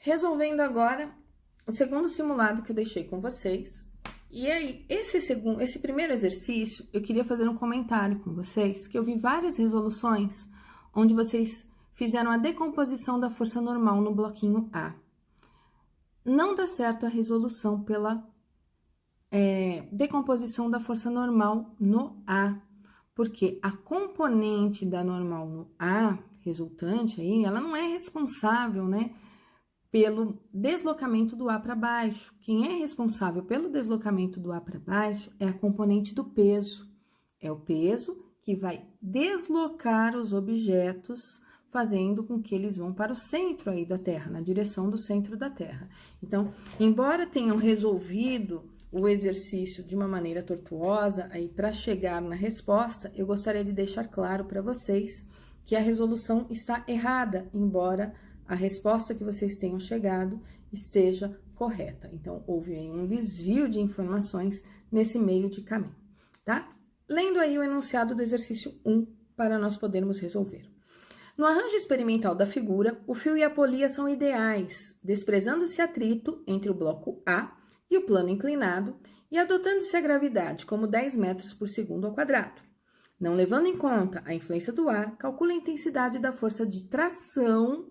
Resolvendo agora o segundo simulado que eu deixei com vocês. E aí, esse primeiro exercício, eu queria fazer um comentário com vocês, que eu vi várias resoluções onde vocês fizeram a decomposição da força normal no bloquinho A. Não dá certo a resolução pela decomposição da força normal no A, porque a componente da normal no A, resultante aí, ela não é responsável, né, pelo deslocamento do A para baixo. Quem é responsável pelo deslocamento do A para baixo é a componente do peso. É o peso que vai deslocar os objetos, fazendo com que eles vão para o centro aí da Terra, na direção do centro da Terra. Então, embora tenham resolvido o exercício de uma maneira tortuosa aí para chegar na resposta, eu gostaria de deixar claro para vocês que a resolução está errada, embora a resposta que vocês tenham chegado esteja correta. Então, houve aí um desvio de informações nesse meio de caminho, tá? Lendo aí o enunciado do exercício 1 para nós podermos resolver. No arranjo experimental da figura, o fio e a polia são ideais, desprezando-se atrito entre o bloco A e o plano inclinado e adotando-se a gravidade como 10 metros por segundo ao quadrado. Não levando em conta a influência do ar, calcula a intensidade da força de tração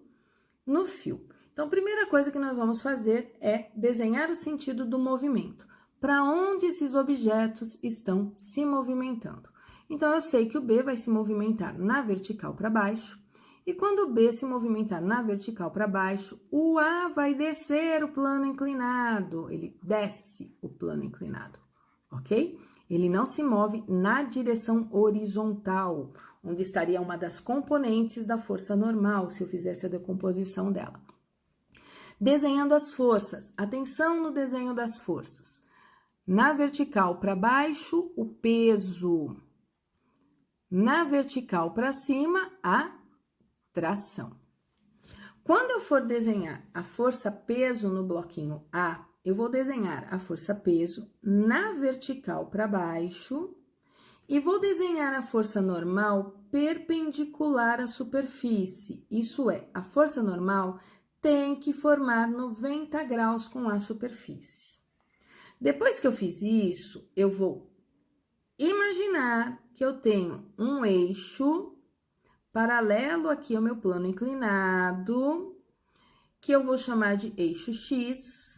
no fio. Então, a primeira coisa que nós vamos fazer é desenhar o sentido do movimento. Para onde esses objetos estão se movimentando? Então, eu sei que o B vai se movimentar na vertical para baixo. E quando o B se movimentar na vertical para baixo, o A vai descer o plano inclinado. Ele desce o plano inclinado, ok? Ele não se move na direção horizontal, onde estaria uma das componentes da força normal, se eu fizesse a decomposição dela. Desenhando as forças. Atenção no desenho das forças. Na vertical para baixo, o peso. Na vertical para cima, a tração. Quando eu for desenhar a força peso no bloquinho A, eu vou desenhar a força peso na vertical para baixo e vou desenhar a força normal perpendicular à superfície. Isso é, a força normal tem que formar 90 graus com a superfície. Depois que eu fiz isso, eu vou imaginar que eu tenho um eixo paralelo aqui ao meu plano inclinado, que eu vou chamar de eixo X,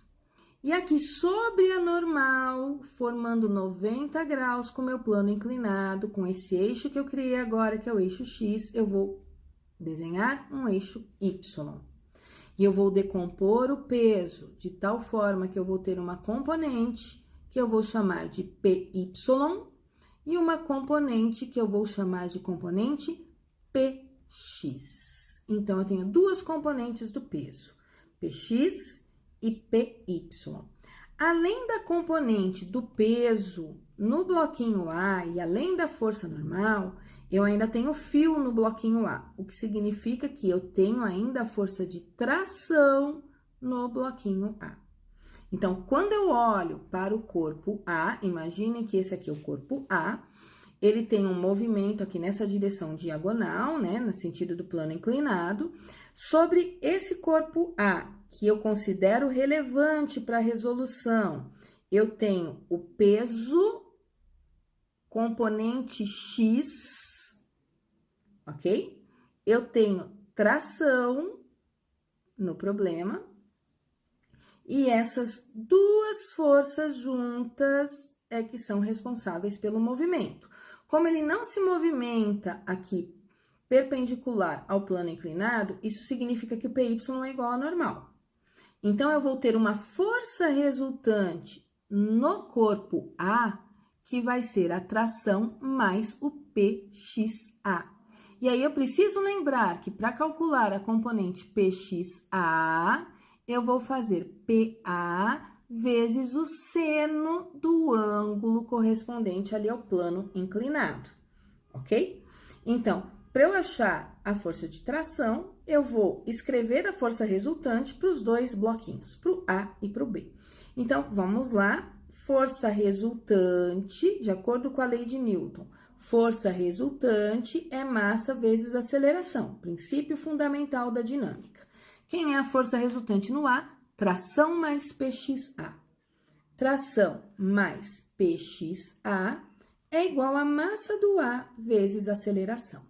e aqui sobre a normal, formando 90 graus com o meu plano inclinado, com esse eixo que eu criei agora, que é o eixo X, eu vou desenhar um eixo Y. E eu vou decompor o peso de tal forma que eu vou ter uma componente que eu vou chamar de PY e uma componente que eu vou chamar de componente PX. Então, eu tenho duas componentes do peso, PX e PY. Além da componente do peso no bloquinho A e além da força normal, eu ainda tenho fio no bloquinho A, o que significa que eu tenho ainda a força de tração no bloquinho A. Então, quando eu olho para o corpo A, imaginem que esse aqui é o corpo A, ele tem um movimento aqui nessa direção diagonal, né, no sentido do plano inclinado. Sobre esse corpo A, que eu considero relevante para a resolução, eu tenho o peso, componente X, ok? Eu tenho tração no problema, e essas duas forças juntas é que são responsáveis pelo movimento. Como ele não se movimenta aqui perpendicular ao plano inclinado, isso significa que o PY é igual ao normal. Então, eu vou ter uma força resultante no corpo A, que vai ser a tração mais o PXA. E aí, eu preciso lembrar que para calcular a componente PXA, eu vou fazer PA vezes o seno do ângulo correspondente ali ao plano inclinado, ok? Então, para eu achar a força de tração, eu vou escrever a força resultante para os dois bloquinhos, para o A e para o B. Então, vamos lá. Força resultante, de acordo com a lei de Newton, força resultante é massa vezes aceleração, princípio fundamental da dinâmica. Quem é a força resultante no A? Tração mais PXA. Tração mais PXA é igual a massa do A vezes aceleração.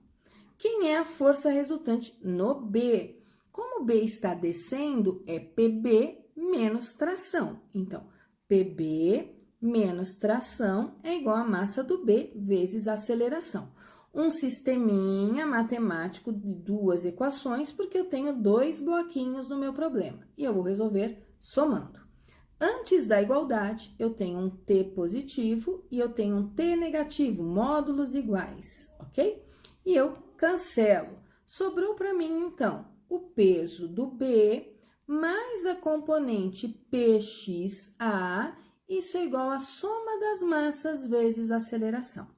Quem é a força resultante no B? Como o B está descendo, é PB menos tração. Então, PB menos tração é igual a massa do B vezes a aceleração. Um sisteminha matemático de duas equações, porque eu tenho dois bloquinhos no meu problema. E eu vou resolver somando. Antes da igualdade, eu tenho um T positivo e eu tenho um T negativo, módulos iguais, ok? E eu cancelo. Sobrou para mim, então, o peso do B mais a componente PXA, isso é igual a soma das massas vezes a aceleração.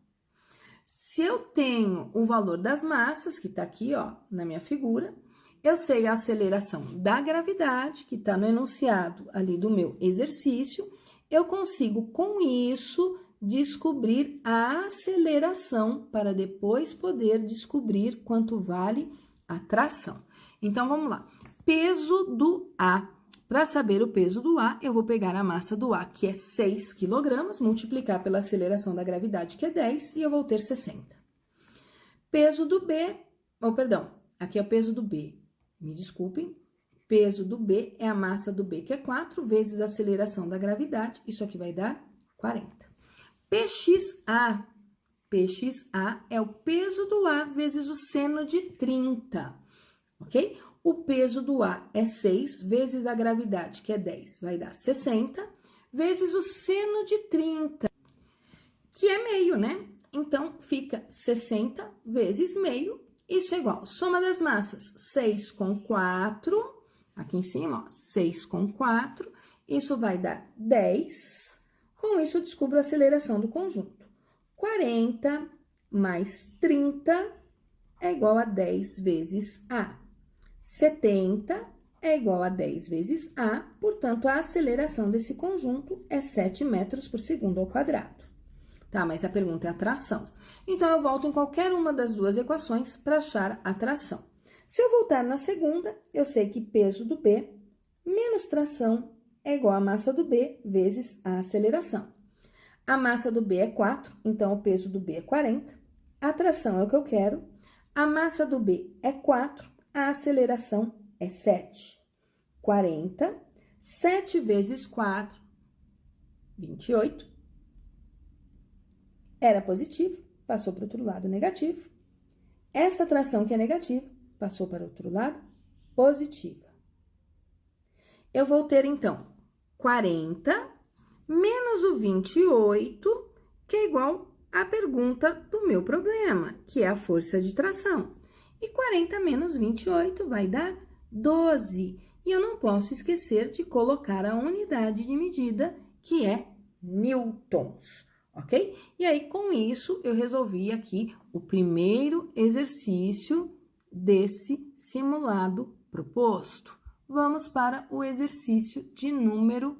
Se eu tenho o valor das massas, que está aqui, ó, na minha figura, eu sei a aceleração da gravidade, que está no enunciado ali do meu exercício, eu consigo, com isso, descobrir a aceleração para depois poder descobrir quanto vale a tração. Então, vamos lá. Peso do A. Para saber o peso do A, eu vou pegar a massa do A, que é 6 kg, multiplicar pela aceleração da gravidade, que é 10, e eu vou ter 60. Peso do B, perdão, aqui é o peso do B, me desculpem. Peso do B é a massa do B, que é 4, vezes a aceleração da gravidade, isso aqui vai dar 40. PXA. PXA é o peso do A vezes o seno de 30, ok? O peso do A é 6, vezes a gravidade, que é 10, vai dar 60, vezes o seno de 30, que é meio, né? Então, fica 60 vezes meio, isso é igual, soma das massas, 6 com 4, aqui em cima, ó, 6 com 4, isso vai dar 10, com isso eu descubro a aceleração do conjunto. 40 mais 30 é igual a 10 vezes A. 70 é igual a 10 vezes A, portanto, a aceleração desse conjunto é 7 metros por segundo ao quadrado. Tá, mas a pergunta é a tração. Então, eu volto em qualquer uma das duas equações para achar a tração. Se eu voltar na segunda, eu sei que peso do B menos tração é igual a massa do B vezes a aceleração. A massa do B é 4, então o peso do B é 40. A tração é o que eu quero. A massa do B é 4, a aceleração é 7. 40, 7 vezes 4, 28. Era positivo, passou para o outro lado negativo. Essa tração que é negativa, passou para o outro lado positiva. Eu vou ter, então, 40 menos o 28, que é igual à pergunta do meu problema, que é a força de tração. E 40 menos 28 vai dar 12. E eu não posso esquecer de colocar a unidade de medida, que é newtons, ok? E aí, com isso, eu resolvi aqui o primeiro exercício desse simulado proposto. Vamos para o exercício de número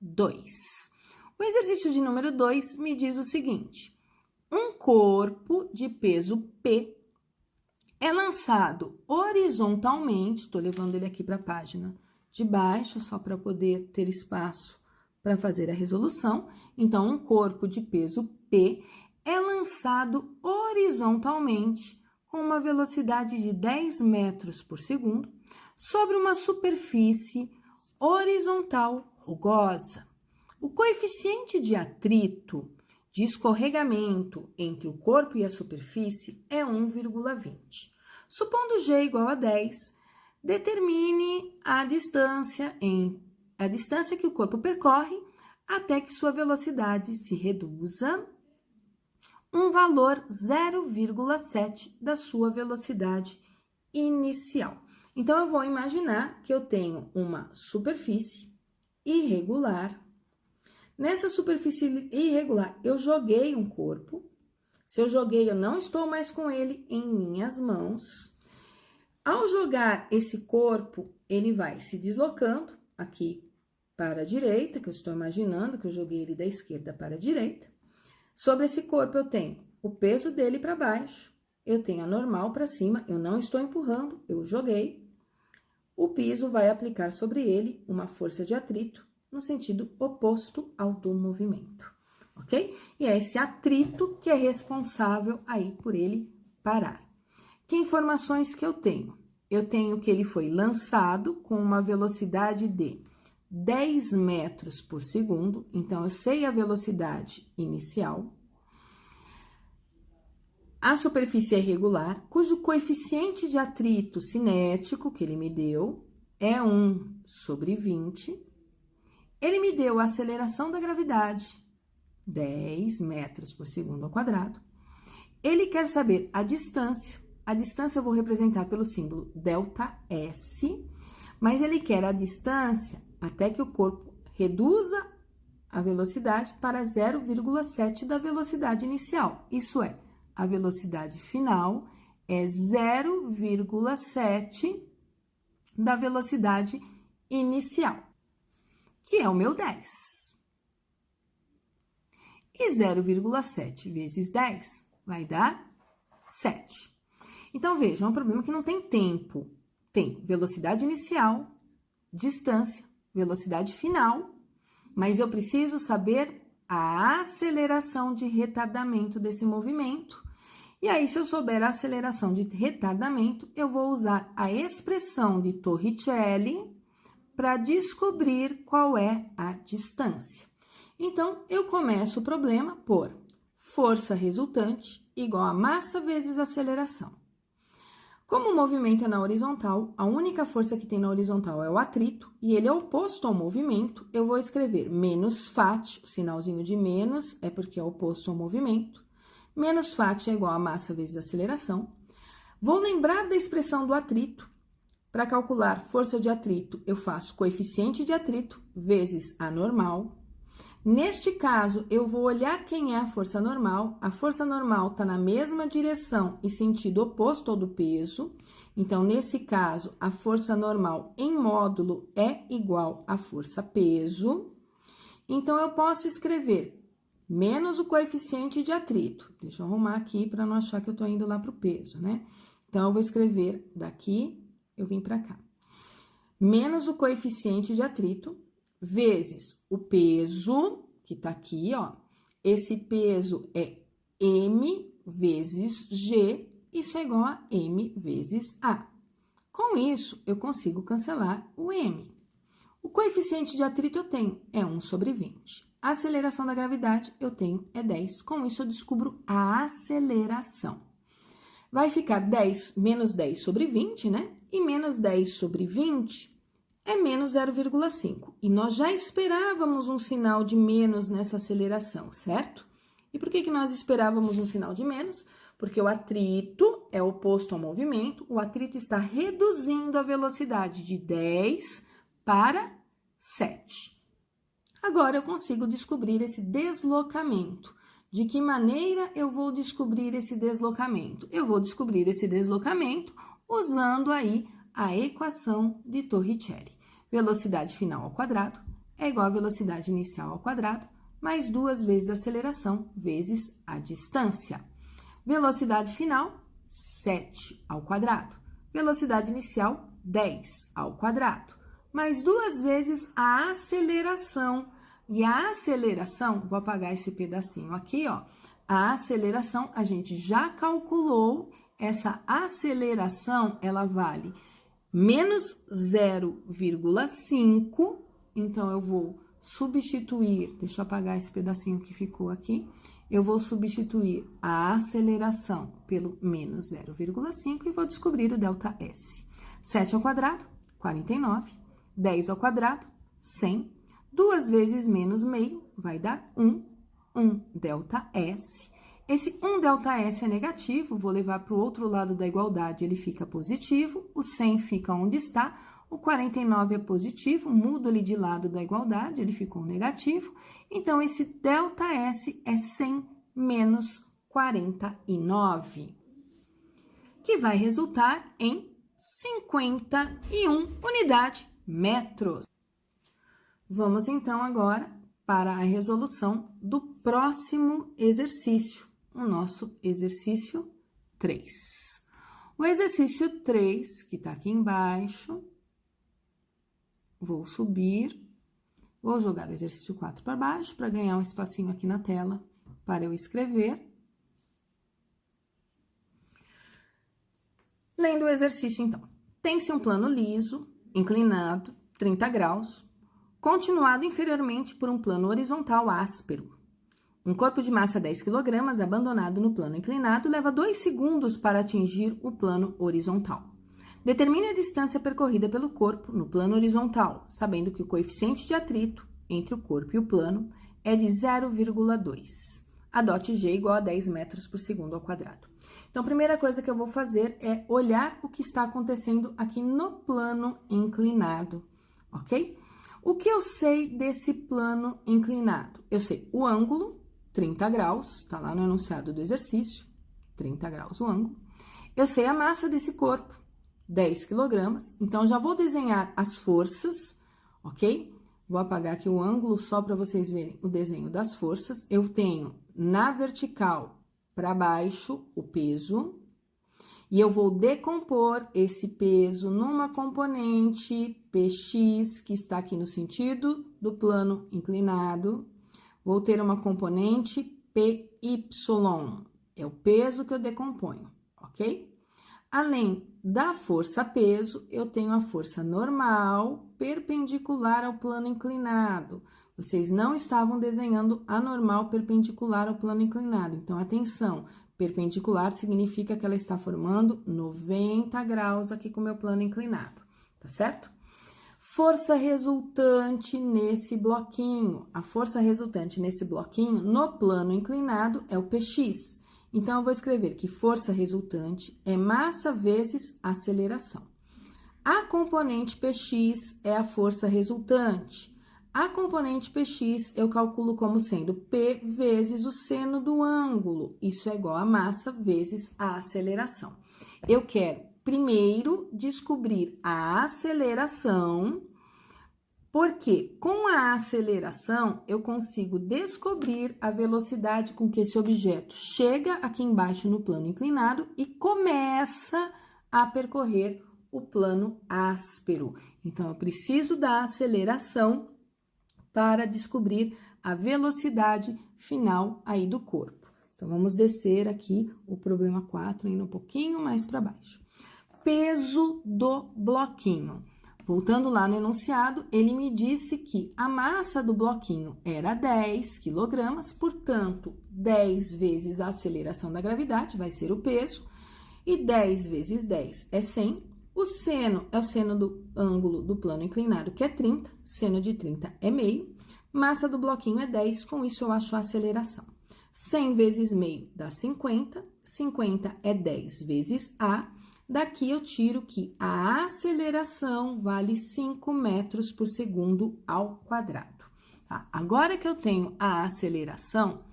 2. O exercício de número 2 me diz o seguinte: um corpo de peso P é lançado horizontalmente, estou levando ele aqui para a página de baixo, só para poder ter espaço para fazer a resolução. Então, um corpo de peso P é lançado horizontalmente com uma velocidade de 10 metros por segundo sobre uma superfície horizontal rugosa. O coeficiente de atrito, de escorregamento entre o corpo e a superfície é 1,20. Supondo G igual a 10, determine a distância que o corpo percorre até que sua velocidade se reduza um valor 0,7 da sua velocidade inicial. Então, eu vou imaginar que eu tenho uma superfície irregular. Nessa superfície irregular, eu joguei um corpo. Se eu joguei, eu não estou mais com ele em minhas mãos. Ao jogar esse corpo, ele vai se deslocando aqui para a direita, que eu estou imaginando que eu joguei ele da esquerda para a direita. Sobre esse corpo, eu tenho o peso dele para baixo, eu tenho a normal para cima, eu não estou empurrando, eu joguei. o piso vai aplicar sobre ele uma força de atrito no sentido oposto ao do movimento, ok? E é esse atrito que é responsável aí por ele parar. Que informações que eu tenho? Eu tenho que ele foi lançado com uma velocidade de 10 metros por segundo, então eu sei a velocidade inicial. A superfície é irregular, cujo coeficiente de atrito cinético que ele me deu é 1/20. Ele me deu a aceleração da gravidade, 10 metros por segundo ao quadrado. Ele quer saber a distância. A distância eu vou representar pelo símbolo ΔS, mas ele quer a distância até que o corpo reduza a velocidade para 0,7 da velocidade inicial. Isso é, a velocidade final é 0,7 da velocidade inicial, que é o meu 10. E 0,7 vezes 10 vai dar 7. Então, veja, é um problema que não tem tempo. Tem velocidade inicial, distância, velocidade final, mas eu preciso saber a aceleração de retardamento desse movimento. E aí, se eu souber a aceleração de retardamento, eu vou usar a expressão de Torricelli para descobrir qual é a distância. Então, eu começo o problema por força resultante igual a massa vezes aceleração. Como o movimento é na horizontal, a única força que tem na horizontal é o atrito, e ele é oposto ao movimento, eu vou escrever menos φ, o sinalzinho de menos é porque é oposto ao movimento, menos φ é igual a massa vezes aceleração. Vou lembrar da expressão do atrito. Para calcular força de atrito, eu faço coeficiente de atrito vezes a normal. Neste caso, eu vou olhar quem é a força normal. A força normal está na mesma direção e sentido oposto ao do peso. Então, nesse caso, a força normal em módulo é igual à força peso. Então, eu posso escrever menos o coeficiente de atrito. Deixa eu arrumar aqui para não achar que eu estou indo lá para o peso, né? Então, eu vou escrever daqui, eu vim para cá. Menos o coeficiente de atrito vezes o peso, que tá aqui, ó. Esse peso é M vezes G, isso é igual a M vezes A. Com isso, eu consigo cancelar o M. O coeficiente de atrito eu tenho é 1/20. A aceleração da gravidade eu tenho é 10. Com isso, eu descubro a aceleração. Vai ficar 10 menos 10/20, né? E menos 10/20 é menos 0,5. E nós já esperávamos um sinal de menos nessa aceleração, certo? E por que nós esperávamos um sinal de menos? Porque o atrito é oposto ao movimento, o atrito está reduzindo a velocidade de 10 para 7. Agora, eu consigo descobrir esse deslocamento. De que maneira eu vou descobrir esse deslocamento? Eu vou descobrir esse deslocamento usando aí a equação de Torricelli. Velocidade final ao quadrado é igual a velocidade inicial ao quadrado, mais 2 vezes a aceleração vezes a distância. Velocidade final, 7 ao quadrado. Velocidade inicial, 10 ao quadrado. Mais 2 vezes a aceleração. E a aceleração, vou apagar esse pedacinho aqui, ó. A aceleração, a gente já calculou. Essa aceleração, ela vale menos 0,5, então, eu vou substituir, deixa eu apagar esse pedacinho que ficou aqui, eu vou substituir a aceleração pelo menos 0,5 e vou descobrir o ΔS. 7 ao quadrado, 49, 10 ao quadrado, 100, 2 vezes menos meio vai dar 1 ΔS. Esse 1 ΔS é negativo, vou levar para o outro lado da igualdade, ele fica positivo, o 100 fica onde está, o 49 é positivo, mudo ele de lado da igualdade, ele ficou negativo, então esse ΔS é 100 menos 49, que vai resultar em 51 unidades metros. Vamos então agora para a resolução do próximo exercício, o nosso exercício 3. O exercício 3, que está aqui embaixo, vou subir, vou jogar o exercício 4 para baixo, para ganhar um espacinho aqui na tela para eu escrever. Lendo o exercício, então. Tem-se um plano liso, inclinado, 30 graus, continuado inferiormente por um plano horizontal áspero. Um corpo de massa 10 kg, abandonado no plano inclinado, leva 2 segundos para atingir o plano horizontal. Determine a distância percorrida pelo corpo no plano horizontal, sabendo que o coeficiente de atrito entre o corpo e o plano é de 0,2. Adote G igual a 10 metros por segundo ao quadrado. Então, a primeira coisa que eu vou fazer é olhar o que está acontecendo aqui no plano inclinado, ok? O que eu sei desse plano inclinado? Eu sei o ângulo, 30 graus, tá lá no enunciado do exercício, 30 graus o ângulo. Eu sei a massa desse corpo, 10 kg, então já vou desenhar as forças, ok? Vou apagar aqui o ângulo só para vocês verem o desenho das forças. Eu tenho na vertical para baixo o peso, e eu vou decompor esse peso numa componente Px, que está aqui no sentido do plano inclinado. Vou ter uma componente Py, é o peso que eu decomponho, ok? Além da força peso, eu tenho a força normal perpendicular ao plano inclinado. Vocês não estavam desenhando a normal perpendicular ao plano inclinado, então, atenção, perpendicular significa que ela está formando 90 graus aqui com o meu plano inclinado, tá certo? Força resultante nesse bloquinho. A força resultante nesse bloquinho, no plano inclinado, é o Px. Então, eu vou escrever que força resultante é massa vezes aceleração. A componente Px é a força resultante. A componente Px eu calculo como sendo P vezes o seno do ângulo. Isso é igual a massa vezes a aceleração. Eu quero primeiro descobrir a aceleração, porque com a aceleração eu consigo descobrir a velocidade com que esse objeto chega aqui embaixo no plano inclinado e começa a percorrer o plano áspero. Então, eu preciso da aceleração para descobrir a velocidade final aí do corpo. Então, vamos descer aqui o problema 4, indo um pouquinho mais para baixo. Peso do bloquinho. Voltando lá no enunciado, ele me disse que a massa do bloquinho era 10 kg, portanto, 10 vezes a aceleração da gravidade vai ser o peso, e 10 vezes 10 é 100. O seno é o seno do ângulo do plano inclinado, que é 30, seno de 30 é meio, massa do bloquinho é 10, com isso eu acho a aceleração. 100 vezes meio dá 50, 50 é 10 vezes A, daqui eu tiro que a aceleração vale 5 metros por segundo ao quadrado. Tá? Agora que eu tenho a aceleração,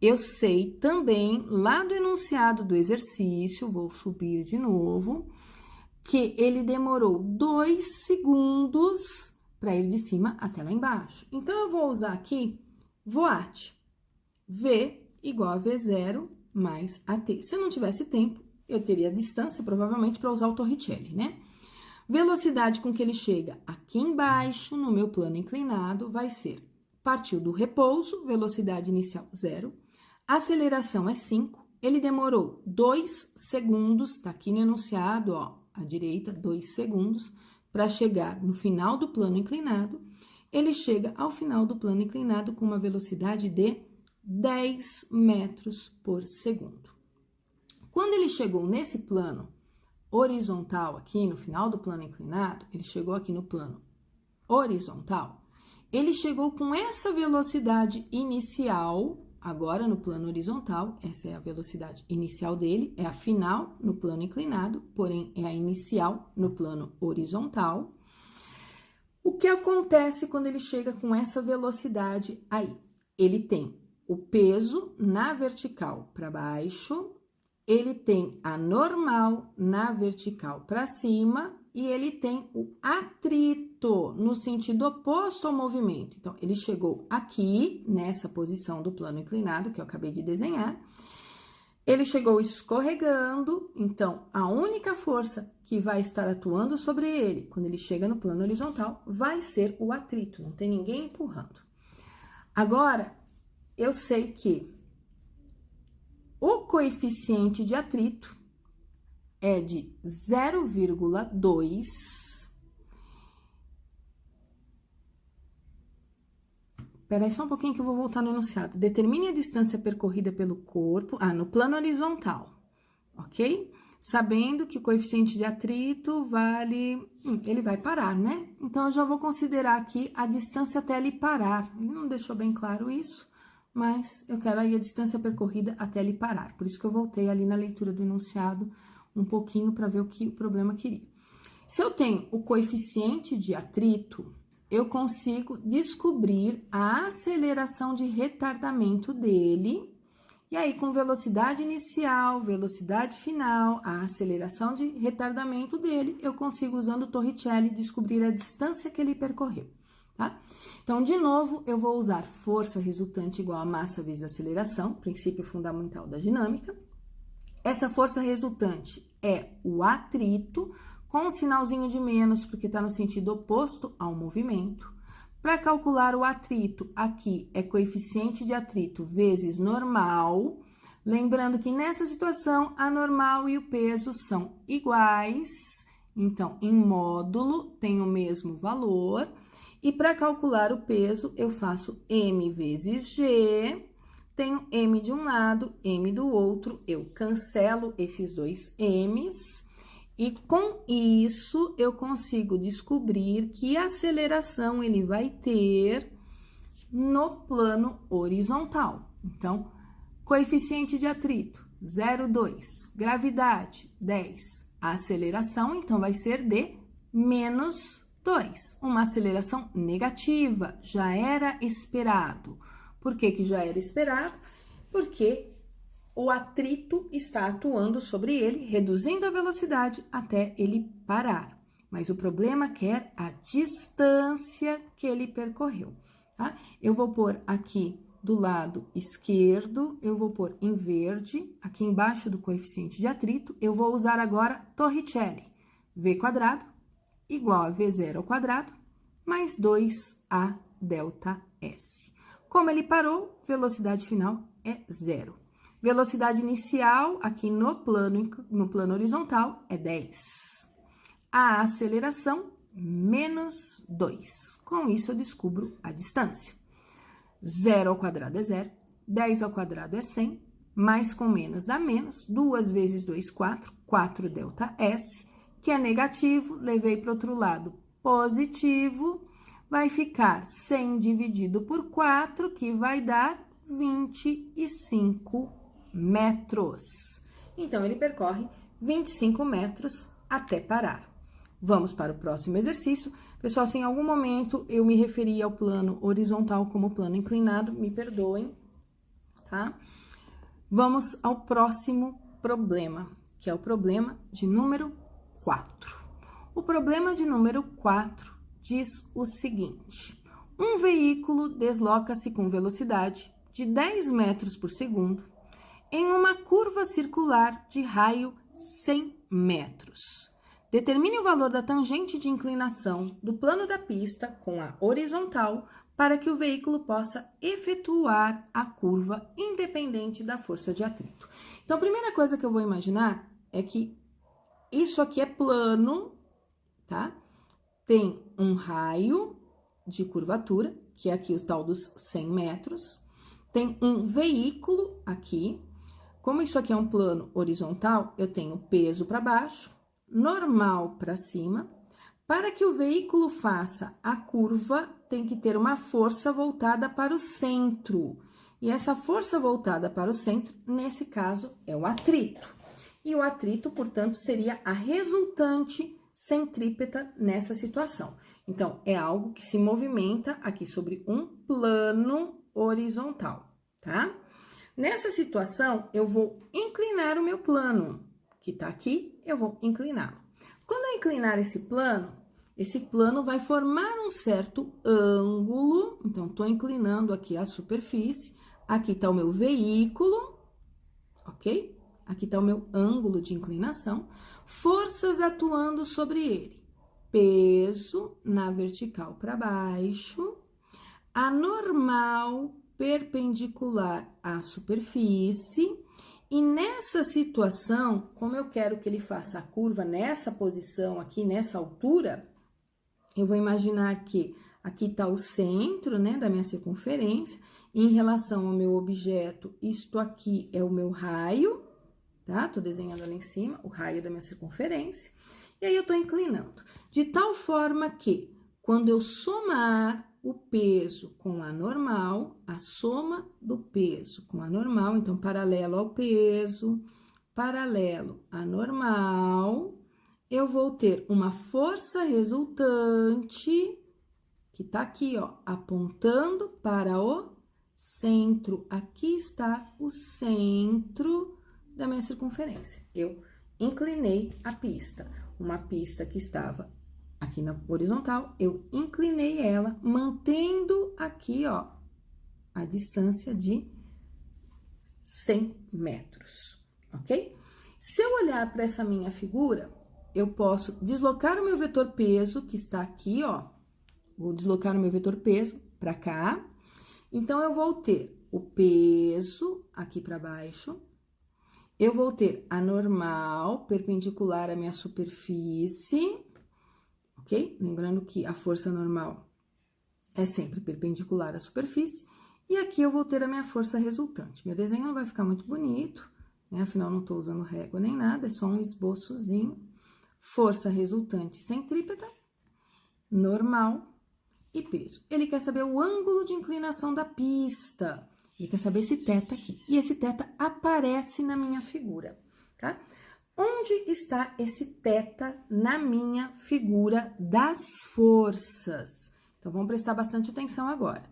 eu sei também, lá do enunciado do exercício, vou subir de novo, que ele demorou 2 segundos para ir de cima até lá embaixo. Então, eu vou usar aqui VOAT. V igual a V0 mais AT. Se eu não tivesse tempo, eu teria a distância, provavelmente, para usar o Torricelli, né? Velocidade com que ele chega aqui embaixo, no meu plano inclinado, vai ser, partiu do repouso, velocidade inicial 0, aceleração é 5, ele demorou 2 segundos, tá aqui no enunciado, ó, à direita, 2 segundos, para chegar no final do plano inclinado. Ele chega ao final do plano inclinado com uma velocidade de 10 metros por segundo. Quando ele chegou nesse plano horizontal aqui, no final do plano inclinado, ele chegou aqui no plano horizontal, ele chegou com essa velocidade inicial, agora no plano horizontal, essa é a velocidade inicial dele, é a final no plano inclinado, porém é a inicial no plano horizontal. O que acontece quando ele chega com essa velocidade aí? Ele tem o peso na vertical para baixo, ele tem a normal na vertical para cima e ele tem o atrito no sentido oposto ao movimento. Então, ele chegou aqui, nessa posição do plano inclinado, que eu acabei de desenhar, Ele chegou escorregando, então a única força que vai estar atuando sobre ele quando ele chega no plano horizontal vai ser o atrito, não tem ninguém empurrando. Agora, eu sei que o coeficiente de atrito é de 0,2. Espera aí só um pouquinho que eu vou voltar no enunciado. Determine a distância percorrida pelo corpo, no plano horizontal, ok? Sabendo que o coeficiente de atrito vale... ele vai parar, né? Então, eu já vou considerar aqui a distância até ele parar. Ele não deixou bem claro isso, mas eu quero aí a distância percorrida até ele parar. Por isso que eu voltei ali na leitura do enunciado um pouquinho para ver o que o problema queria. Se eu tenho o coeficiente de atrito, eu consigo descobrir a aceleração de retardamento dele. E aí, com velocidade inicial, velocidade final, a aceleração de retardamento dele, eu consigo, usando o Torricelli, descobrir a distância que ele percorreu, tá? Então, de novo, eu vou usar força resultante igual a massa vezes aceleração, princípio fundamental da dinâmica. Essa força resultante é o atrito, com um sinalzinho de menos, porque está no sentido oposto ao movimento. Para calcular o atrito, aqui é coeficiente de atrito vezes normal. Lembrando que nessa situação, a normal e o peso são iguais. Então, em módulo, tem o mesmo valor. E para calcular o peso, eu faço M vezes G. Tenho M de um lado, M do outro. Eu cancelo esses dois M's. E com isso, eu consigo descobrir que aceleração ele vai ter no plano horizontal. Então, coeficiente de atrito, 0,2. Gravidade, 10. A aceleração, então, vai ser de menos 2. Uma aceleração negativa, já era esperado. Por que que já era esperado? Porque o atrito está atuando sobre ele, reduzindo a velocidade até ele parar. Mas o problema quer a distância que ele percorreu, tá? Eu vou pôr aqui do lado esquerdo, eu vou pôr em verde, aqui embaixo do coeficiente de atrito, eu vou usar agora Torricelli. V quadrado igual a V0 ao quadrado, mais 2A delta S. Como ele parou, velocidade final é 0. Velocidade inicial, aqui no plano horizontal, é 10. A aceleração, menos 2. Com isso, eu descubro a distância. 0 ao quadrado é 0, 10 ao quadrado é 100, mais com menos dá menos, 2 vezes 2, 4, 4 delta S, que é negativo, levei para o outro lado positivo, vai ficar 100 dividido por 4, que vai dar 25 metros. Então, ele percorre 25 metros até parar. Vamos para o próximo exercício. Pessoal, se em algum momento eu me referi ao plano horizontal como plano inclinado, me perdoem, tá? Vamos ao próximo problema, que é o problema de número 4. O problema de número 4 diz o seguinte: um veículo desloca-se com velocidade de 10 metros por segundo em uma curva circular de raio 100 metros. Determine o valor da tangente de inclinação do plano da pista com a horizontal para que o veículo possa efetuar a curva independente da força de atrito. Então, a primeira coisa que eu vou imaginar é que isso aqui é plano, tá? Tem um raio de curvatura, que é aqui o tal dos 100 metros. Tem um veículo aqui. Como isso aqui é um plano horizontal, eu tenho peso para baixo, normal para cima. Para que o veículo faça a curva, tem que ter uma força voltada para o centro. E essa força voltada para o centro, nesse caso, é o atrito. E o atrito, portanto, seria a resultante centrípeta nessa situação. Então, é algo que se movimenta aqui sobre um plano horizontal, tá? Nessa situação, eu vou inclinar o meu plano, que tá aqui, eu vou incliná-lo. Quando eu inclinar esse plano vai formar um certo ângulo, então, tô inclinando aqui a superfície, aqui tá o meu veículo, ok? ok? Aqui tá o meu ângulo de inclinação. Forças atuando sobre ele. Peso na vertical para baixo. A normal perpendicular à superfície. E nessa situação, como eu quero que ele faça a curva nessa posição aqui, nessa altura, eu vou imaginar que aqui está o centro, né, da minha circunferência. Em relação ao meu objeto, isto aqui é o meu raio, tá? Tô desenhando ali em cima, o raio da minha circunferência. E aí, eu tô inclinando. De tal forma que, quando eu somar o peso com a normal, a soma do peso com a normal, então, paralelo ao peso, paralelo à normal, eu vou ter uma força resultante, que tá aqui, ó, apontando para o centro. Aqui está o centro da minha circunferência. Eu inclinei a pista. Uma pista que estava aqui na horizontal, eu inclinei ela, mantendo aqui, ó, a distância de 100 metros, ok? Se eu olhar para essa minha figura, eu posso deslocar o meu vetor peso, que está aqui, ó. Vou deslocar o meu vetor peso para cá. Então, eu vou ter o peso aqui para baixo. Eu vou ter a normal perpendicular à minha superfície, ok? Lembrando que a força normal é sempre perpendicular à superfície. E aqui eu vou ter a minha força resultante. Meu desenho não vai ficar muito bonito, né? Afinal, não tô usando régua nem nada, é só um esboçozinho. Força resultante centrípeta, normal e peso. Ele quer saber o ângulo de inclinação da pista. Ele quer saber esse θ aqui. E esse θ aparece na minha figura, tá? Onde está esse θ na minha figura das forças? Então, vamos prestar bastante atenção agora.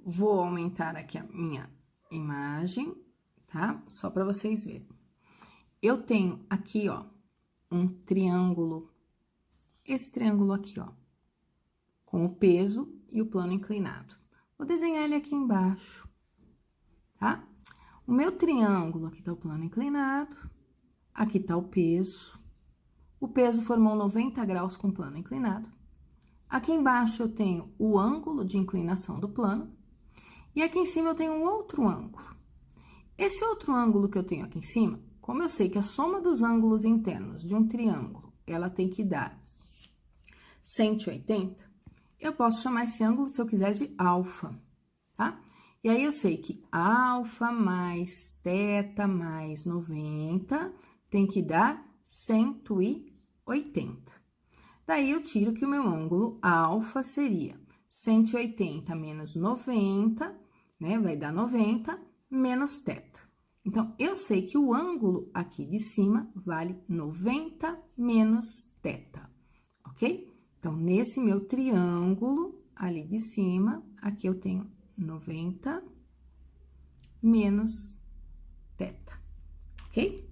Vou aumentar aqui a minha imagem, tá? Só para vocês verem. Eu tenho aqui, ó, um triângulo, esse triângulo aqui, ó, com o peso e o plano inclinado. Vou desenhar ele aqui embaixo, tá? O meu triângulo, aqui tá o plano inclinado, aqui tá o peso. O peso formou 90 graus com o plano inclinado. Aqui embaixo eu tenho o ângulo de inclinação do plano. E aqui em cima eu tenho um outro ângulo. Esse outro ângulo que eu tenho aqui em cima, como eu sei que a soma dos ângulos internos de um triângulo, ela tem que dar 180, eu posso chamar esse ângulo, se eu quiser, de alfa, tá? E aí, eu sei que alfa mais θ mais 90 tem que dar 180. Daí, eu tiro que o meu ângulo alfa seria 180 menos 90, né? Vai dar 90 menos θ. Então, eu sei que o ângulo aqui de cima vale 90 menos θ, ok? Então, nesse meu triângulo ali de cima, aqui eu tenho 90 menos θ, ok?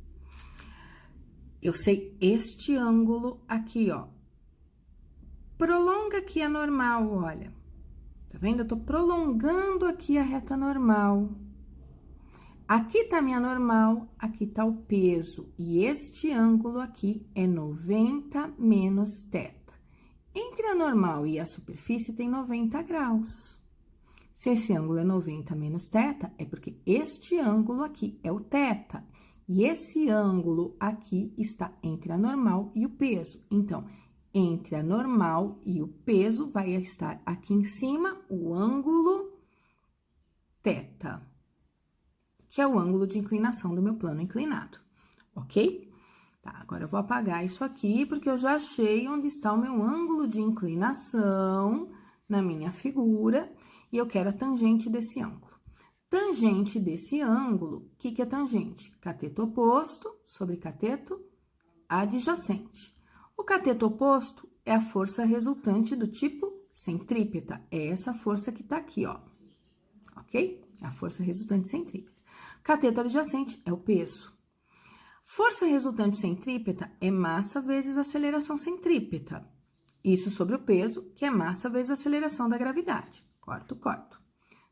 Eu sei este ângulo aqui, ó. Prolonga aqui a normal, olha. Tá vendo? Eu tô prolongando aqui a reta normal. Aqui tá a minha normal, aqui tá o peso. E este ângulo aqui é 90 menos θ. Entre a normal e a superfície tem 90 graus. Se esse ângulo é 90 menos θ, é porque este ângulo aqui é o θ. E esse ângulo aqui está entre a normal e o peso. Então, entre a normal e o peso, vai estar aqui em cima o ângulo θ, que é o ângulo de inclinação do meu plano inclinado, ok? Tá, agora eu vou apagar isso aqui, porque eu já achei onde está o meu ângulo de inclinação na minha figura, e eu quero a tangente desse ângulo. Tangente desse ângulo, o que é tangente? Cateto oposto sobre cateto adjacente. O cateto oposto é a força resultante do tipo centrípeta, é essa força que tá aqui, ó, ok? É a força resultante centrípeta. Cateto adjacente é o peso. Força resultante centrípeta é massa vezes aceleração centrípeta. Isso sobre o peso, que é massa vezes aceleração da gravidade. Corto, corto.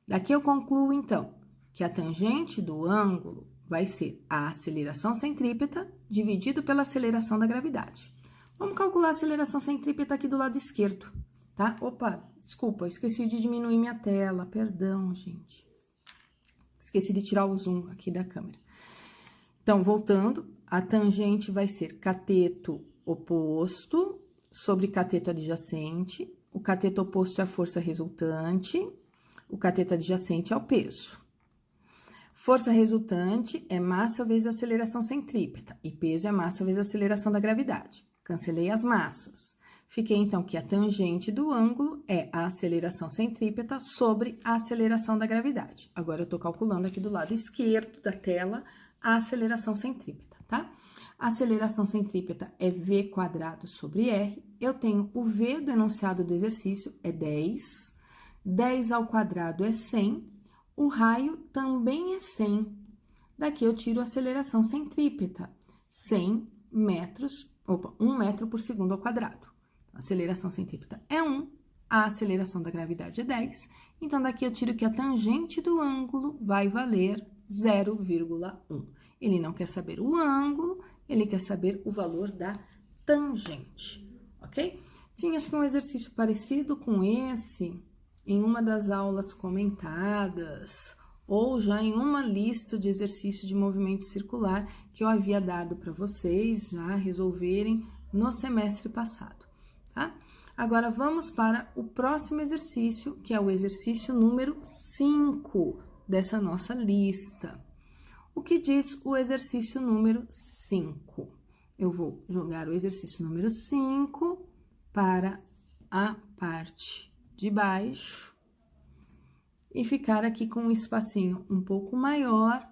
Daqui eu concluo, então, que a tangente do ângulo vai ser a aceleração centrípeta dividido pela aceleração da gravidade. Vamos calcular a aceleração centrípeta aqui do lado esquerdo, tá? Opa, desculpa, esqueci de diminuir minha tela, perdão, gente. Esqueci de tirar o zoom aqui da câmera. Então, voltando, a tangente vai ser cateto oposto sobre cateto adjacente. O cateto oposto é a força resultante, o cateto adjacente é o peso. Força resultante é massa vezes aceleração centrípeta, e peso é massa vezes aceleração da gravidade. Cancelei as massas. Fiquei, então, que a tangente do ângulo é a aceleração centrípeta sobre a aceleração da gravidade. Agora, eu estou calculando aqui do lado esquerdo da tela a aceleração centrípeta, tá? A aceleração centrípeta é V quadrado sobre R. Eu tenho o V do enunciado do exercício, é 10. 10 ao quadrado é 100. O raio também é 100. Daqui eu tiro a aceleração centrípeta, 100 metros, 1 metro por segundo ao quadrado. A aceleração centrípeta é 1, a aceleração da gravidade é 10. Então, daqui eu tiro que a tangente do ângulo vai valer 0,1. Ele não quer saber o ângulo, ele quer saber o valor da tangente, ok? Tinha, acho que um exercício parecido com esse em uma das aulas comentadas, ou já em uma lista de exercício de movimento circular que eu havia dado para vocês já resolverem no semestre passado, tá? Agora, vamos para o próximo exercício, que é o exercício número 5 dessa nossa lista. O que diz o exercício número 5? Eu vou jogar o exercício número 5 para a parte de baixo e ficar aqui com um espacinho um pouco maior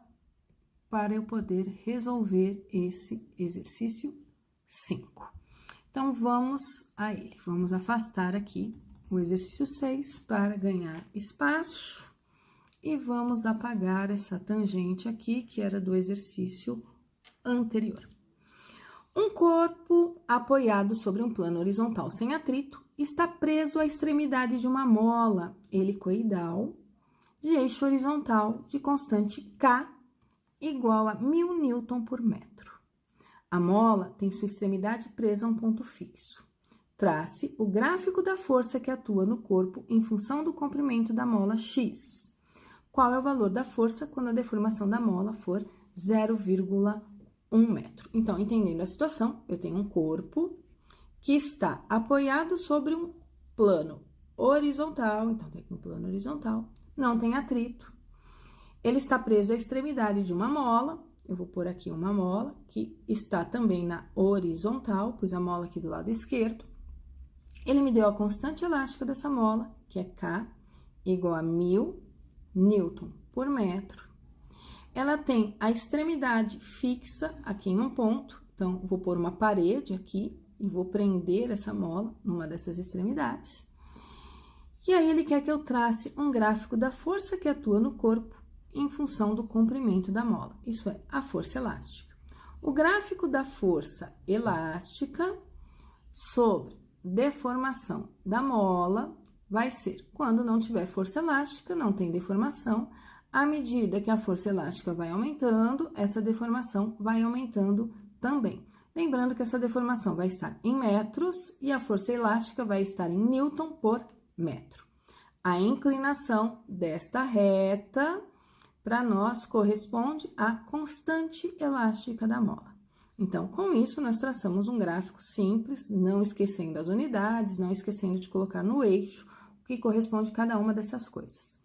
para eu poder resolver esse exercício 5. Então, vamos a ele. Vamos afastar aqui o exercício 6 para ganhar espaço e vamos apagar essa tangente aqui, que era do exercício anterior. Um corpo apoiado sobre um plano horizontal sem atrito está preso à extremidade de uma mola helicoidal de eixo horizontal de constante K igual a 1000 Newton por metro. A mola tem sua extremidade presa a um ponto fixo. Trace o gráfico da força que atua no corpo em função do comprimento da mola X. Qual é o valor da força quando a deformação da mola for 0,1 metro? Então, entendendo a situação, eu tenho um corpo que está apoiado sobre um plano horizontal, então tem aqui um plano horizontal, não tem atrito. Ele está preso à extremidade de uma mola, eu vou pôr aqui uma mola, que está também na horizontal, pus a mola aqui do lado esquerdo. Ele me deu a constante elástica dessa mola, que é K, igual a 1000 Newton por metro. Ela tem a extremidade fixa aqui em um ponto, então, vou pôr uma parede aqui e vou prender essa mola numa dessas extremidades. E aí, ele quer que eu trace um gráfico da força que atua no corpo em função do comprimento da mola, isso é, a força elástica. O gráfico da força elástica sobre deformação da mola vai ser, quando não tiver força elástica, não tem deformação, à medida que a força elástica vai aumentando, essa deformação vai aumentando também. Lembrando que essa deformação vai estar em metros e a força elástica vai estar em Newton por metro. A inclinação desta reta, para nós, corresponde à constante elástica da mola. Então, com isso, nós traçamos um gráfico simples, não esquecendo as unidades, não esquecendo de colocar no eixo o que corresponde a cada uma dessas coisas.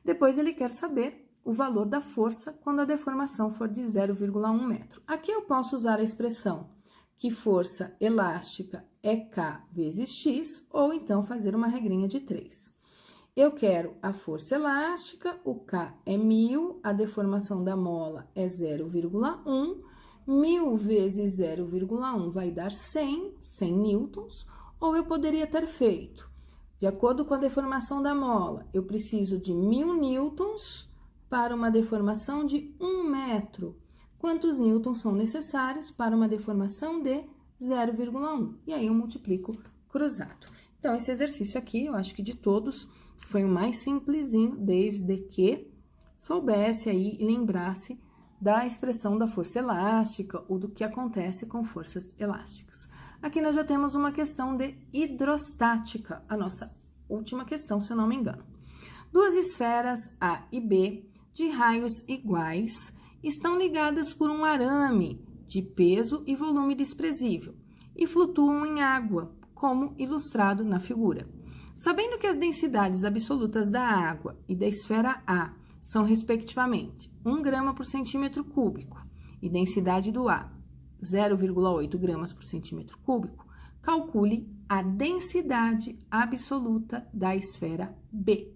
Depois, ele quer saber o valor da força quando a deformação for de 0,1 metro. Aqui eu posso usar a expressão que força elástica é K vezes X, ou então fazer uma regrinha de 3. Eu quero a força elástica, o K é 1000, a deformação da mola é 0,1, 1000 vezes 0,1 vai dar 100 newtons, ou eu poderia ter feito, de acordo com a deformação da mola, eu preciso de 1000 newtons para uma deformação de 1 metro. Quantos newtons são necessários para uma deformação de 0,1? E aí eu multiplico cruzado. Então, esse exercício aqui, eu acho que de todos, foi o mais simplesinho, desde que soubesse aí e lembrasse da expressão da força elástica ou do que acontece com forças elásticas. Aqui nós já temos uma questão de hidrostática, a nossa última questão, se eu não me engano. Duas esferas A e B de raios iguais estão ligadas por um arame de peso e volume desprezível e flutuam em água, como ilustrado na figura. Sabendo que as densidades absolutas da água e da esfera A são, respectivamente, 1 grama por centímetro cúbico e densidade do A, 0,8 gramas por centímetro cúbico, calcule a densidade absoluta da esfera B.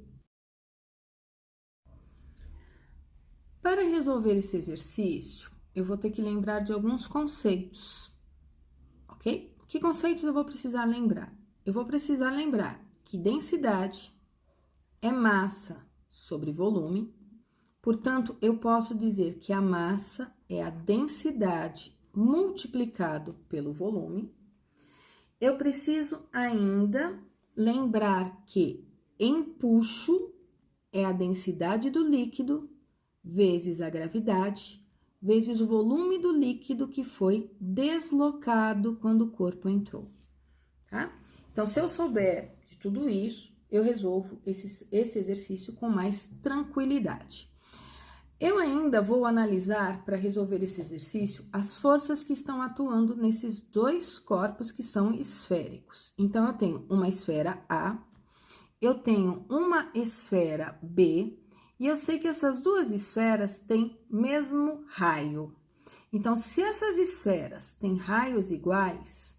Para resolver esse exercício, eu vou ter que lembrar de alguns conceitos, ok? Que conceitos eu vou precisar lembrar? Eu vou precisar lembrar que densidade é massa sobre volume, portanto, eu posso dizer que a massa é a densidade multiplicado pelo volume. Eu preciso ainda lembrar que empuxo é a densidade do líquido vezes a gravidade, vezes o volume do líquido que foi deslocado quando o corpo entrou, tá? Então, se eu souber de tudo isso, eu resolvo esse exercício com mais tranquilidade. Eu ainda vou analisar, para resolver esse exercício, as forças que estão atuando nesses dois corpos que são esféricos. Então, eu tenho uma esfera A, eu tenho uma esfera B, e eu sei que essas duas esferas têm mesmo raio. Então, se essas esferas têm raios iguais,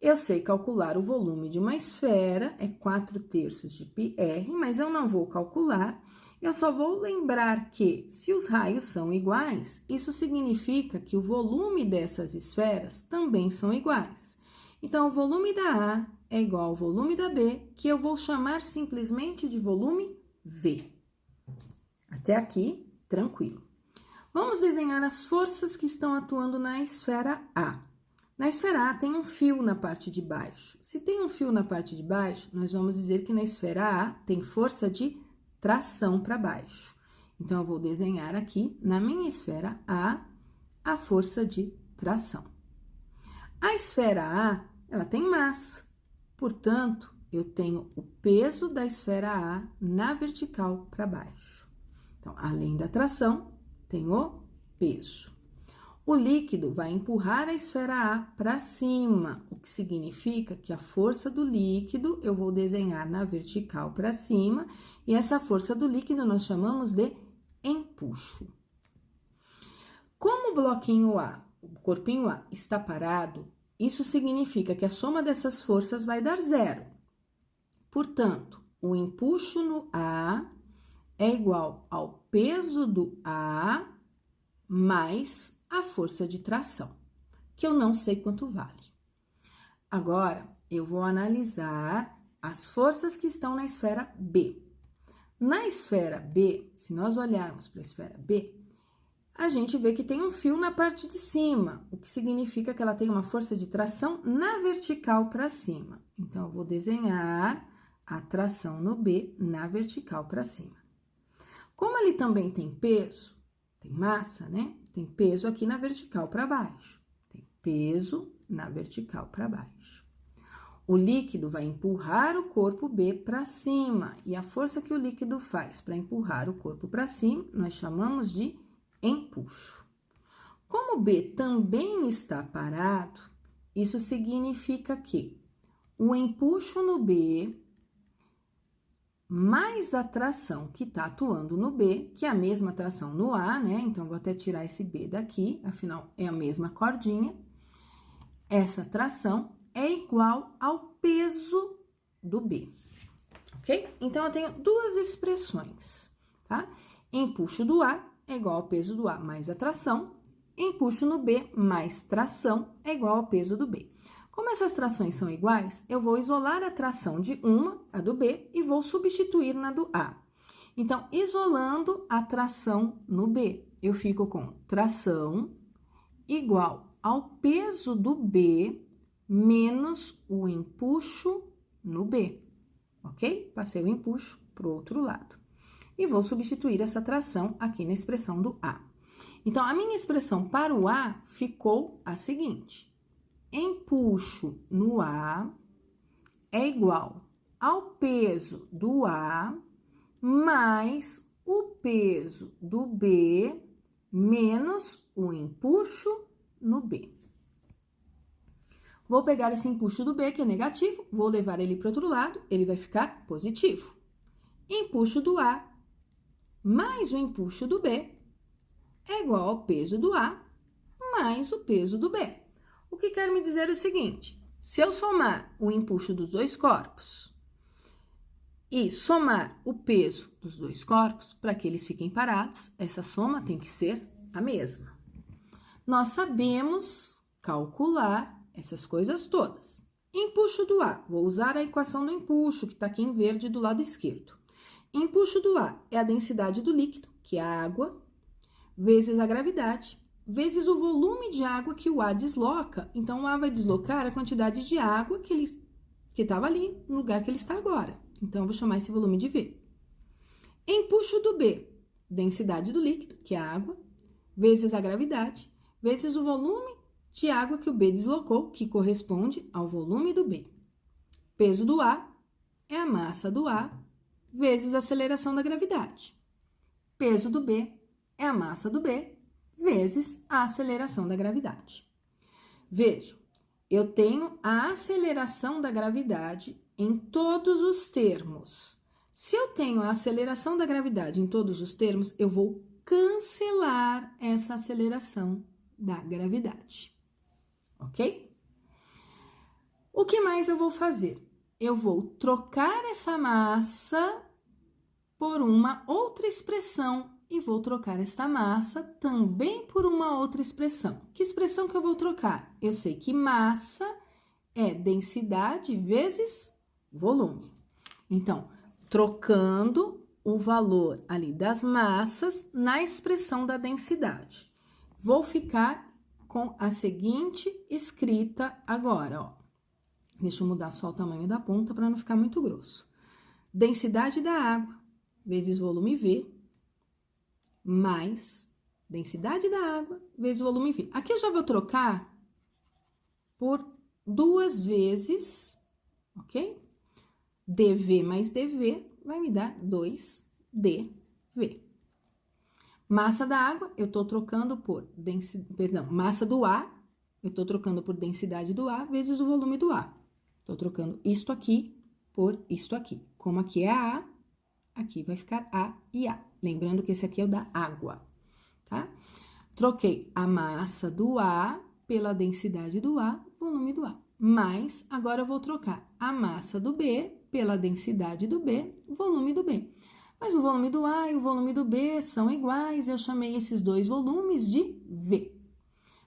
eu sei calcular o volume de uma esfera, é 4/3 de πr, mas eu não vou calcular, eu só vou lembrar que, se os raios são iguais, isso significa que o volume dessas esferas também são iguais. Então, o volume da A é igual ao volume da B, que eu vou chamar simplesmente de volume V. Até aqui, tranquilo. Vamos desenhar as forças que estão atuando na esfera A. Na esfera A tem um fio na parte de baixo. Se tem um fio na parte de baixo, nós vamos dizer que na esfera A tem força de tração para baixo. Então, eu vou desenhar aqui, na minha esfera A força de tração. A esfera A, ela tem massa. Portanto, eu tenho o peso da esfera A na vertical para baixo. Então, além da tração, tem o peso. O líquido vai empurrar a esfera A para cima, o que significa que a força do líquido eu vou desenhar na vertical para cima, e essa força do líquido nós chamamos de empuxo. Como o bloquinho A, o corpinho A, está parado, isso significa que a soma dessas forças vai dar 0. Portanto, o empuxo no A é igual ao peso do A mais a força de tração, que eu não sei quanto vale. Agora, eu vou analisar as forças que estão na esfera B. Na esfera B, se nós olharmos para a esfera B, a gente vê que tem um fio na parte de cima, o que significa que ela tem uma força de tração na vertical para cima. Então, eu vou desenhar a tração no B na vertical para cima. Como ele também tem peso, tem massa, né? Tem peso aqui na vertical para baixo. Tem peso na vertical para baixo. O líquido vai empurrar o corpo B para cima. E a força que o líquido faz para empurrar o corpo para cima, nós chamamos de empuxo. Como o B também está parado, isso significa que o empuxo no B mais a tração que está atuando no B, que é a mesma tração no A, né? Então, vou até tirar esse B daqui, afinal, é a mesma cordinha. Essa tração é igual ao peso do B, ok? Então, eu tenho duas expressões, tá? Empuxo do A é igual ao peso do A mais a tração. Empuxo no B mais tração é igual ao peso do B. Como essas trações são iguais, eu vou isolar a tração de uma, a do B, e vou substituir na do A. Então, isolando a tração no B, eu fico com tração igual ao peso do B menos o empuxo no B, ok? Passei o empuxo para o outro lado. e vou substituir essa tração aqui na expressão do A. Então, a minha expressão para o A ficou a seguinte: empuxo no A é igual ao peso do A mais o peso do B menos o empuxo no B. Vou pegar esse empuxo do B, que é negativo, vou levar ele para o outro lado, ele vai ficar positivo. Empuxo do A mais o empuxo do B é igual ao peso do A mais o peso do B. O que quer me dizer é o seguinte: se eu somar o empuxo dos dois corpos e somar o peso dos dois corpos, para que eles fiquem parados, essa soma tem que ser a mesma. Nós sabemos calcular essas coisas todas. Empuxo do A, vou usar a equação do empuxo, que está aqui em verde do lado esquerdo. Empuxo do A é a densidade do líquido, que é a água, vezes a gravidade, vezes o volume de água que o A desloca. Então, o A vai deslocar a quantidade de água que estava ali, no lugar que ele está agora. Então, eu vou chamar esse volume de V. Empuxo do B, densidade do líquido, que é a água, vezes a gravidade, vezes o volume de água que o B deslocou, que corresponde ao volume do B. Peso do A é a massa do A, vezes a aceleração da gravidade. Peso do B é a massa do B, vezes a aceleração da gravidade. Vejam, eu tenho a aceleração da gravidade em todos os termos. Se eu tenho a aceleração da gravidade em todos os termos, eu vou cancelar essa aceleração da gravidade. Ok? O que mais eu vou fazer? Eu vou trocar essa massa por uma outra expressão e vou trocar esta massa também por uma outra expressão. Que expressão que eu vou trocar? Eu sei que massa é densidade vezes volume. Então, trocando o valor ali das massas na expressão da densidade. Vou ficar com a seguinte escrita agora, ó. Deixa eu mudar só o tamanho da ponta para não ficar muito grosso. Densidade da água vezes volume V mais densidade da água vezes volume V. Aqui eu já vou trocar por duas vezes, ok? dV mais dV vai me dar 2dV. Massa da água, eu tô trocando por massa do A, eu tô trocando por densidade do A vezes o volume do A. Tô trocando isto aqui por isto aqui. Como aqui é A, aqui vai ficar A e A. Lembrando que esse aqui é o da água, tá? Troquei a massa do A pela densidade do A, volume do A. Mas, agora eu vou trocar a massa do B pela densidade do B, volume do B. Mas o volume do A e o volume do B são iguais, eu chamei esses dois volumes de V.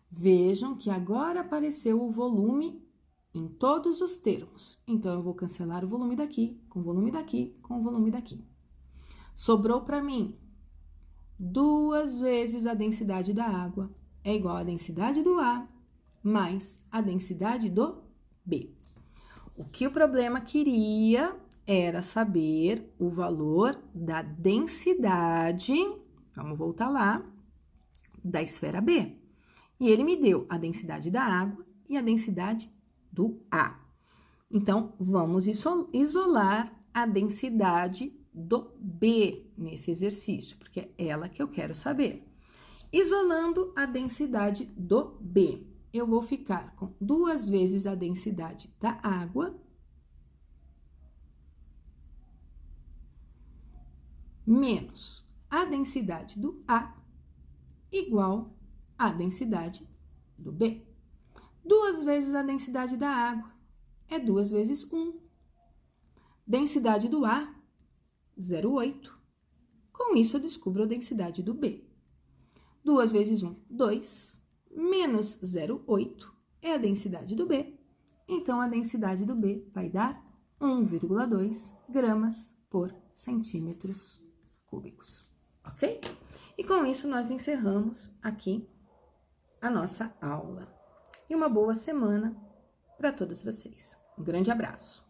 Vejam que agora apareceu o volume em todos os termos. Então, eu vou cancelar o volume daqui, com o volume daqui, com o volume daqui. Sobrou para mim 2 vezes a densidade da água é igual à densidade do A mais a densidade do B. O que o problema queria era saber o valor da densidade, vamos voltar lá, da esfera B. E ele me deu a densidade da água e a densidade do A. Então, vamos isolar a densidade do B nesse exercício, porque é ela que eu quero saber. Isolando a densidade do B, eu vou ficar com 2 vezes a densidade da água menos a densidade do A igual à densidade do B. 2 vezes a densidade da água é 2 vezes 1. Densidade do A, 0,8. Com isso, eu descubro a densidade do B. 2 vezes 1, 2. Menos 0,8 é a densidade do B. Então, a densidade do B vai dar 1,2 gramas por centímetros cúbicos, ok? E com isso, nós encerramos aqui a nossa aula. E uma boa semana para todos vocês. Um grande abraço.